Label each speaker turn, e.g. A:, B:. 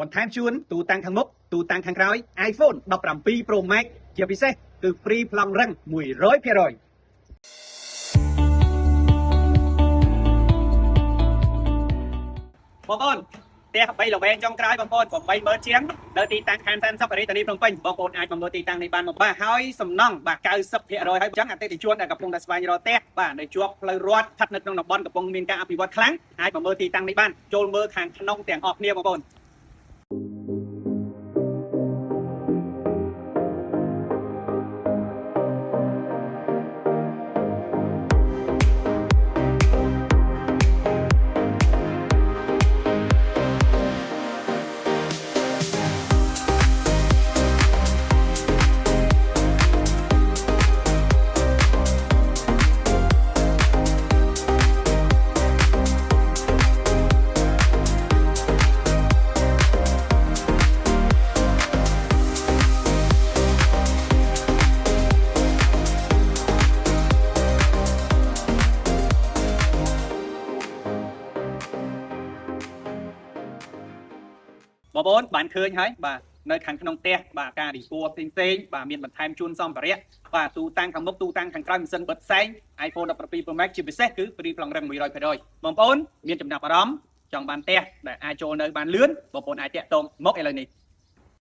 A: បន្ថែមជូនទូតាំងខាងមុខទូតាំងខាងក្រោយ iPhone 17 Pro Max ជាពិសេសគឺ free ប្លង់រឹង 100%បងប្អូនផ្ទះ3ល្វែងចុងក្រោយបងប្អូន80000ជាងនៅទីតាំងខេត្តសែនសុខរាជធានីភ្នំពេញបងប្អូនអាចមកមើលទីតាំងនេះបានមកបាទហើយសំណង់បាទ 90% ហើយអញ្ចឹងអតិថិជនដែលកំពុងតែស្វែងរកផ្ទះបាទនៅជាប់ផ្លូវរដ្ឋស្ថិតនៅក្នុងតំបន់កំពុងមានការអភិវឌ្ឍខ្លាំងអាចមកមើលទីតាំងនេះបានចូលមើលខាងក្នុងទាំងអស់គ្នាបងប្អូនបងប្អូនបានឃើញហើយបាទនៅខាងក្នុងផ្ទះបាទការរីកួរផ្សេងបាទមានបន្ថែមជូនសម្ភារៈបាទទូតាំងខាងមុខទូតាំងខាងក្រោយម៉ាស៊ីនបិទផ្សេង iPhone 17 Pro Max ជាពិសេសគឺ free ប្លង់រឹង 100% បងប្អូនមានចំណាប់អារម្មណ៍ចង់បានផ្ទះដែលអាចចូលនៅបានលឿនបងប្អូនអាចតាក់ទងមកឥឡូវនេះ